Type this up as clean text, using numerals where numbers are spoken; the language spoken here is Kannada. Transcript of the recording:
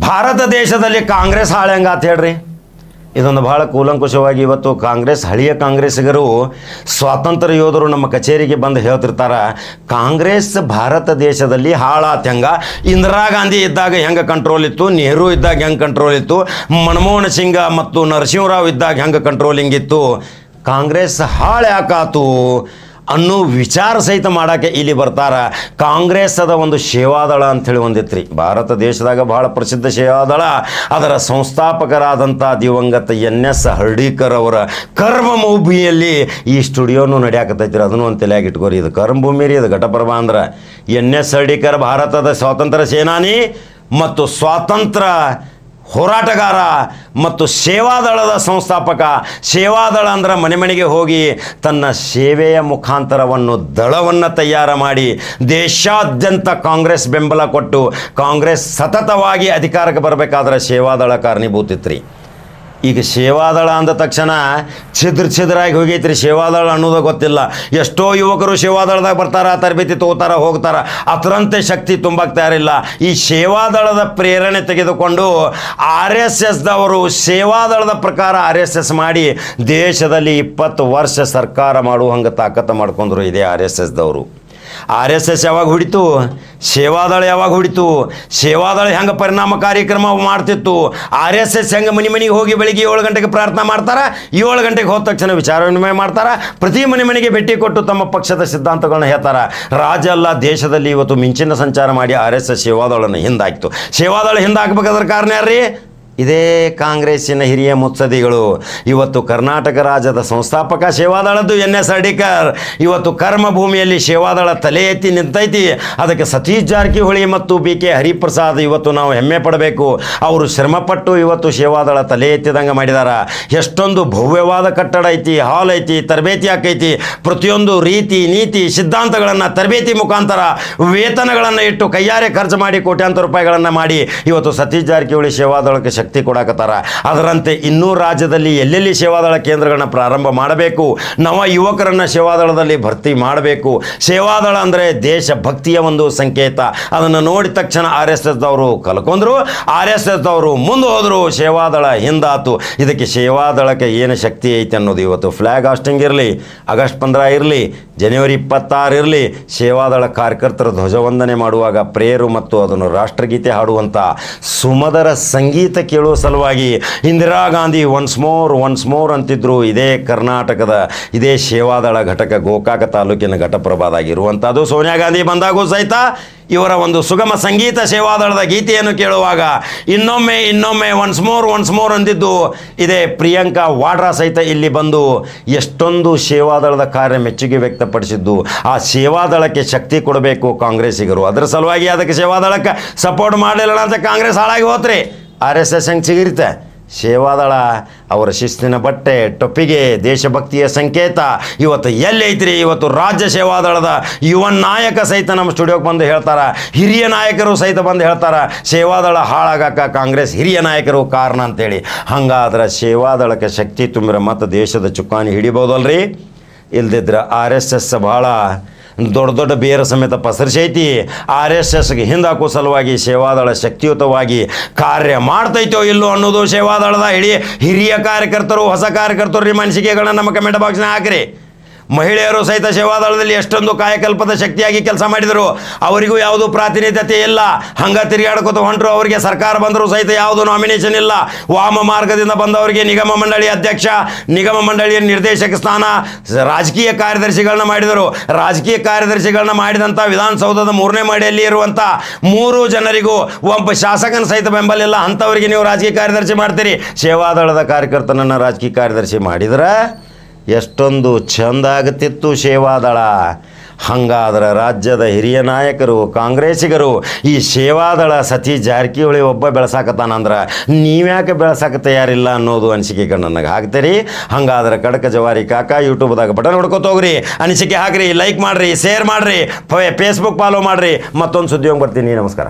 ಭಾರತ ದೇಶದಲ್ಲಿ ಕಾಂಗ್ರೆಸ್ ಹಾಳೆ ಹಂಗಾತ ಹೇಳ್ರಿ. ಇದೊಂದು ಭಾಳ ಕೂಲಂಕುಷವಾಗಿ ಇವತ್ತು ಹಳೆಯ ಕಾಂಗ್ರೆಸ್ಸಿಗರು ಸ್ವಾತಂತ್ರ್ಯ ಯೋಧರು ನಮ್ಮ ಕಚೇರಿಗೆ ಬಂದು ಹೇಳ್ತಿರ್ತಾರೆ, ಕಾಂಗ್ರೆಸ್ ಭಾರತ ದೇಶದಲ್ಲಿ ಹಾಳಾತ ಹೆಂಗ, ಇಂದಿರಾ ಗಾಂಧಿ ಇದ್ದಾಗ ಹೆಂಗೆ ಕಂಟ್ರೋಲ್ ಇತ್ತು, ನೆಹರು ಇದ್ದಾಗ ಹೆಂಗೆ ಕಂಟ್ರೋಲ್ ಇತ್ತು, ಮನಮೋಹನ್ ಸಿಂಗ್ ಮತ್ತು ನರಸಿಂಹರಾವ್ ಇದ್ದಾಗ ಹೆಂಗೆ ಕಂಟ್ರೋಲಿಂಗ್ ಇತ್ತು, ಕಾಂಗ್ರೆಸ್ ಹಾಳೆ ಯಾಕಾತು ಅನ್ನೋ ವಿಚಾರ ಸಹಿತ ಮಾಡೋಕ್ಕೆ ಇಲ್ಲಿ ಬರ್ತಾರೆ. ಕಾಂಗ್ರೆಸ್ಸದ ಒಂದು ಸೇವಾದಳ ಅಂಥೇಳಿ ಒಂದಿತ್ತು ರೀ ಭಾರತ ದೇಶದಾಗ ಭಾಳ ಪ್ರಸಿದ್ಧ ಸೇವಾದಳ. ಅದರ ಸಂಸ್ಥಾಪಕರಾದಂಥ ದಿವಂಗತ NS ಹರ್ಡೀಕರ್ ಅವರ ಕರ್ಮಭೂಮಿಯಲ್ಲಿ ಈ ಸ್ಟುಡಿಯೋನು ನಡೆಯಾಕತ್ತೈತಿ. ಅದನ್ನು ಒಂದು ತಲೆಯಾಗಿ ಇಟ್ಕೋರಿ, ಇದು ಕರ್ಮಭೂಮಿ ರೀ, ಇದು ಘಟಪ್ರಭಾ ಅಂದ್ರೆ. NS ಹರ್ಡೀಕರ್ ಭಾರತದ ಸ್ವಾತಂತ್ರ್ಯ ಸೇನಾನಿ ಮತ್ತು ಸ್ವಾತಂತ್ರ್ಯ ಹೋರಾಟಗಾರ ಮತ್ತು ಸೇವಾದಳದ ಸಂಸ್ಥಾಪಕ. ಸೇವಾದಳ ಅಂದ್ರೆ ಮನೆ ಮನೆಗೆ ಹೋಗಿ ತನ್ನ ಸೇವೆಯ ಮುಖಾಂತರವನ್ನು ದಳವನ್ನು ತಯಾರು ಮಾಡಿ ದೇಶಾದ್ಯಂತ ಕಾಂಗ್ರೆಸ್ ಬೆಂಬಲ ಕೊಟ್ಟು ಕಾಂಗ್ರೆಸ್ ಸತತವಾಗಿ ಅಧಿಕಾರಕ್ಕೆ ಬರಬೇಕಾದ್ರೆ ಸೇವಾದಳ ಕಾರಣೀಭೂತಿತ್ರಿ. ಈಗ ಸೇವಾದಳ ಅಂದ ತಕ್ಷಣ ಛಿದ್ರಾಗಿ ಹೋಗೈತ್ರಿ. ಸೇವಾದಳ ಅನ್ನೋದು ಗೊತ್ತಿಲ್ಲ. ಎಷ್ಟೋ ಯುವಕರು ಸೇವಾದಳದಾಗ ಬರ್ತಾರ, ತರಬೇತಿ ತಗೋತಾರ, ಹೋಗ್ತಾರ, ಅದರಂತೆ ಶಕ್ತಿ ತುಂಬಕ್ಕೆ ತಯಾರಿಲ್ಲ. ಈ ಸೇವಾದಳದ ಪ್ರೇರಣೆ ತೆಗೆದುಕೊಂಡು RSSದವರು ಸೇವಾದಳದ ಪ್ರಕಾರ RSS ಮಾಡಿ ದೇಶದಲ್ಲಿ 20 ವರ್ಷ ಸರ್ಕಾರ ಮಾಡುವಂಗೆ ತಾಕತ್ತು ಮಾಡ್ಕೊಂಡ್ರು ಇದೇ RSSದವರು. RSS ಯಾವಾಗ ಹುಡಿತು, ಸೇವಾದಳ ಯಾವಾಗ ಹುಡಿತು, ಸೇವಾದಳ ಹೆಂಗೆ ಪರಿಣಾಮ ಕಾರ್ಯಕ್ರಮ ಮಾಡ್ತಿತ್ತು, RSS ಹೆಂಗೆ ಮನೆಗೆ ಹೋಗಿ ಬೆಳಿಗ್ಗೆ 7 ಗಂಟೆಗೆ ಪ್ರಾರ್ಥನಾ ಮಾಡ್ತಾರೆ, 7 ಗಂಟೆಗೆ ಹೋದ ತಕ್ಷಣ ವಿಚಾರ ವಿನಿಮಯ ಮಾಡ್ತಾರೆ, ಪ್ರತಿ ಮನೆಗೆ ಭೇಟಿ ಕೊಟ್ಟು ತಮ್ಮ ಪಕ್ಷದ ಸಿದ್ಧಾಂತಗಳನ್ನ ಹೇಳ್ತಾರೆ. ರಾಜ್ಯ ಅಲ್ಲ ದೇಶದಲ್ಲಿ ಇವತ್ತು ಮಿಂಚಿನ ಸಂಚಾರ ಮಾಡಿ RSS ಸೇವಾದಳನ್ನು ಹಿಂದಾಕಿತು. ಸೇವಾದಳ ಹಿಂದಾಕಬೇಕಾದ್ರ ಕಾರಣ ಯಾರ್ರೀ? ಇದೇ ಕಾಂಗ್ರೆಸ್ಸಿನ ಹಿರಿಯ ಮುತ್ಸದಿಗಳು. ಇವತ್ತು ಕರ್ನಾಟಕ ರಾಜ್ಯದ ಸಂಸ್ಥಾಪಕ ಸೇವಾದಳದ್ದು NS ಹರ್ಡೀಕರ್. ಇವತ್ತು ಕರ್ಮಭೂಮಿಯಲ್ಲಿ ಸೇವಾದಳ ತಲೆ ಎತ್ತಿ ನಿಂತೈತಿ. ಅದಕ್ಕೆ ಸತೀಶ್ ಜಾರಕಿಹೊಳಿ ಮತ್ತು BK ಹರಿಪ್ರಸಾದ್ ಇವತ್ತು ನಾವು ಹೆಮ್ಮೆ ಪಡಬೇಕು. ಅವರು ಶ್ರಮಪಟ್ಟು ಇವತ್ತು ಸೇವಾದಳ ತಲೆ ಎತ್ತಿದಂಗೆ ಮಾಡಿದಾರ. ಎಷ್ಟೊಂದು ಭವ್ಯವಾದ ಕಟ್ಟಡ ಐತಿ, ಹಾಲ್ ಐತಿ, ತರಬೇತಿ ಹಾಕೈತಿ. ಪ್ರತಿಯೊಂದು ರೀತಿ ನೀತಿ ಸಿದ್ಧಾಂತಗಳನ್ನು ತರಬೇತಿ ಮುಖಾಂತರ ವೇತನಗಳನ್ನು ಇಟ್ಟು ಕೈಯಾರೆ ಖರ್ಚು ಮಾಡಿ ಕೋಟ್ಯಾಂತರ ರೂಪಾಯಿಗಳನ್ನು ಮಾಡಿ ಇವತ್ತು ಸತೀಶ್ ಜಾರಕಿಹೊಳಿ ಸೇವಾದಳಕ್ಕೆ ಶಕ್ತಿ ಕೊಡಾಕತ್ತಾರ. ಅದರಂತೆ ಇನ್ನೂ ರಾಜ್ಯದಲ್ಲಿ ಎಲ್ಲೆಲ್ಲಿ ಸೇವಾದಳ ಕೇಂದ್ರಗಳನ್ನ ಪ್ರಾರಂಭ ಮಾಡಬೇಕು, ನವ ಯುವಕರನ್ನು ಸೇವಾದಳದಲ್ಲಿ ಭರ್ತಿ ಮಾಡಬೇಕು. ಸೇವಾದಳ ಅಂದರೆ ದೇಶಭಕ್ತಿಯ ಒಂದು ಸಂಕೇತ. ಅದನ್ನು ನೋಡಿದ ತಕ್ಷಣ RSSದವರು ಕಲ್ಕೊಂಡ್ರು, RSSದವರು ಮುಂದೆ ಹೋದರು, ಸೇವಾದಳ ಹಿಂದಾತು. ಇದಕ್ಕೆ ಸೇವಾದಳಕ್ಕೆ ಏನು ಶಕ್ತಿ ಐತೆ ಅನ್ನೋದು ಇವತ್ತು ಫ್ಲ್ಯಾಗ್ ಹಾಸ್ಟಿಂಗ್ ಇರಲಿ, ಆಗಸ್ಟ್ 15 ಇರಲಿ, ಜನವರಿ 26 ಇರಲಿ, ಸೇವಾದಳ ಕಾರ್ಯಕರ್ತರ ಧ್ವಜವಂದನೆ ಮಾಡುವಾಗ ಪ್ರೇಯರು ಮತ್ತು ಅದನ್ನು ರಾಷ್ಟ್ರಗೀತೆ ಹಾಡುವಂಥ ಸುಮಧುರ ಸಂಗೀತ ಕೇಳುವ ಸಲುವಾಗಿ ಇಂದಿರಾ ಗಾಂಧಿ ಒನ್ಸ್ ಮೋರ್ ಅಂತಿದ್ರು. ಇದೇ ಕರ್ನಾಟಕದ ಇದೇ ಸೇವಾದಳ ಘಟಕ ಗೋಕಾಕ ತಾಲೂಕಿನ ಘಟಪ್ರಭಾದಾಗಿರುವಂಥದ್ದು. ಸೋನಿಯಾ ಗಾಂಧಿ ಬಂದಾಗೂ ಸಹಿತ ಇವರ ಒಂದು ಸುಗಮ ಸಂಗೀತ ಸೇವಾದಳದ ಗೀತೆಯನ್ನು ಕೇಳುವಾಗ ಇನ್ನೊಮ್ಮೆ ಒನ್ಸ್ ಮೋರ್ ಅಂದಿದ್ದು ಇದೇ ಪ್ರಿಯಾಂಕಾ ವಾಡ್ರಾ ಸಹಿತ ಇಲ್ಲಿ ಬಂದು ಎಷ್ಟೊಂದು ಸೇವಾದಳದ ಕಾರ್ಯ ಮೆಚ್ಚುಗೆ ವ್ಯಕ್ತಪಡಿಸಿದ್ದು. ಆ ಸೇವಾದಳಕ್ಕೆ ಶಕ್ತಿ ಕೊಡಬೇಕು ಕಾಂಗ್ರೆಸ್ಸಿಗರು. ಅದರ ಸಲುವಾಗಿ ಅದಕ್ಕೆ ಸೇವಾದಳಕ್ಕೆ ಸಪೋರ್ಟ್ ಮಾಡಲಿಲ್ಲ ಅಂತ ಕಾಂಗ್ರೆಸ್ ಹಾಳಾಗಿ ಹೋತ್ರಿ. RSS ಹೆಂಗೆ ಸಿಗಿರುತ್ತೆ? ಸೇವಾದಳ ಅವರ ಶಿಸ್ತಿನ ಬಟ್ಟೆ, ಟೊಪ್ಪಿಗೆ, ದೇಶಭಕ್ತಿಯ ಸಂಕೇತ ಇವತ್ತು ಎಲ್ಲಿ ಐತ್ರಿ? ಇವತ್ತು ರಾಜ್ಯ ಸೇವಾದಳದ ಯುವ ನಾಯಕ ಸಹಿತ ನಮ್ಮ ಸ್ಟುಡಿಯೋಗೆ ಬಂದು ಹೇಳ್ತಾರೆ, ಹಿರಿಯ ನಾಯಕರು ಸಹಿತ ಬಂದು ಹೇಳ್ತಾರೆ, ಸೇವಾದಳ ಹಾಳಾಗಕ್ಕೆ ಕಾಂಗ್ರೆಸ್ ಹಿರಿಯ ನಾಯಕರು ಕಾರಣ ಅಂತೇಳಿ. ಹಂಗಾದ್ರೆ ಸೇವಾದಳಕ್ಕೆ ಶಕ್ತಿ ತುಂಬಿರ ಮತ್ತು ದೇಶದ ಚುಕ್ಕಾಣಿ ಹಿಡಿಬೋದಲ್ರಿ? ಇಲ್ದಿದ್ರೆ RSS ಭಾಳ ದೊಡ್ಡ ಬೇರ ಸಮೇತ ಪಸರಿಸೈತಿ. RSSಗೆ ಹಿಂದಾಕೋ ಸಲುವಾಗಿ ಸೇವಾದಳ ಶಕ್ತಿಯುತವಾಗಿ ಕಾರ್ಯ ಮಾಡ್ತೈತೋ ಇಲ್ಲೋ ಅನ್ನೋದು ಸೇವಾದಳದ ಹಿರಿಯ ಕಾರ್ಯಕರ್ತರು, ಹೊಸ ಕಾರ್ಯಕರ್ತರು ನಿಮ್ಮ ಅನಿಸಿಕೆಗಳನ್ನ ನಮ್ಮ ಕಮೆಂಟ್ ಬಾಕ್ಸ್ನ ಹಾಕಿರಿ. ಮಹಿಳೆಯರು ಸಹಿತ ಸೇವಾದಳದಲ್ಲಿ ಎಷ್ಟೊಂದು ಕಾಯಕಲ್ಪದ ಶಕ್ತಿಯಾಗಿ ಕೆಲಸ ಮಾಡಿದರು. ಅವರಿಗೂ ಯಾವುದೂ ಪ್ರಾತಿನಿಧ್ಯತೆ ಇಲ್ಲ, ಹಂಗೆ ತಿರುಗಾಡ್ಕೋತ ಹೊಂಟರು. ಅವರಿಗೆ ಸರ್ಕಾರ ಬಂದರೂ ಸಹಿತ ಯಾವುದೂ ನಾಮಿನೇಷನ್ ಇಲ್ಲ. ವಾಮ ಮಾರ್ಗದಿಂದ ಬಂದವರಿಗೆ ನಿಗಮ ಮಂಡಳಿ ಅಧ್ಯಕ್ಷ, ನಿಗಮ ಮಂಡಳಿಯ ನಿರ್ದೇಶಕ ಸ್ಥಾನ, ರಾಜಕೀಯ ಕಾರ್ಯದರ್ಶಿಗಳನ್ನ ಮಾಡಿದರು. ರಾಜಕೀಯ ಕಾರ್ಯದರ್ಶಿಗಳನ್ನ ಮಾಡಿದಂಥ ವಿಧಾನಸೌಧದ 3ನೇ ಮಹಡಿಯಲ್ಲಿ ಇರುವಂಥ 3 ಜನರಿಗೂ ಒಬ್ಬ ಶಾಸಕನ ಸಹಿತ ಬೆಂಬಲ ಇಲ್ಲ. ಅಂಥವರಿಗೆ ನೀವು ರಾಜಕೀಯ ಕಾರ್ಯದರ್ಶಿ ಮಾಡ್ತೀರಿ. ಸೇವಾದಳದ ಕಾರ್ಯಕರ್ತನನ್ನು ರಾಜಕೀಯ ಕಾರ್ಯದರ್ಶಿ ಮಾಡಿದ್ರೆ ಎಷ್ಟೊಂದು ಚೆಂದ ಆಗುತ್ತಿತ್ತು ಸೇವಾದಳ. ಹಂಗಾದ್ರೆ ರಾಜ್ಯದ ಹಿರಿಯ ನಾಯಕರು, ಕಾಂಗ್ರೆಸ್ಸಿಗರು ಈ ಸೇವಾದಳ ಸತೀಶ್ ಜಾರಕಿಹೊಳಿ ಒಬ್ಬ ಬೆಳೆಸಾಕತ್ತಾನಂದ್ರೆ ನೀವ್ಯಾಕೆ ಬೆಳೆಸಾಕ ತಯಾರಿಲ್ಲ ಅನ್ನೋದು ಅನಿಸಿಕೆಗಳು ನನಗೆ ಹಾಕ್ತೀರಿ. ಹಂಗಾದ್ರೆ ಕಡಕ ಜವಾರಿ ಕಾಕ ಯೂಟ್ಯೂಬ್ದಾಗ ಬಟನ್ ಹೊಡ್ಕೊತೋಗ್ರಿ, ಅನಿಸಿಕೆ ಹಾಕ್ರಿ, ಲೈಕ್ ಮಾಡಿರಿ, ಶೇರ್ ಮಾಡಿರಿ, ಫೇಸ್ಬುಕ್ ಫಾಲೋ ಮಾಡಿರಿ. ಮತ್ತೊಂದು ಸುದ್ದಿ ಹೋಗಿ ಬರ್ತೀನಿ. ನಮಸ್ಕಾರ.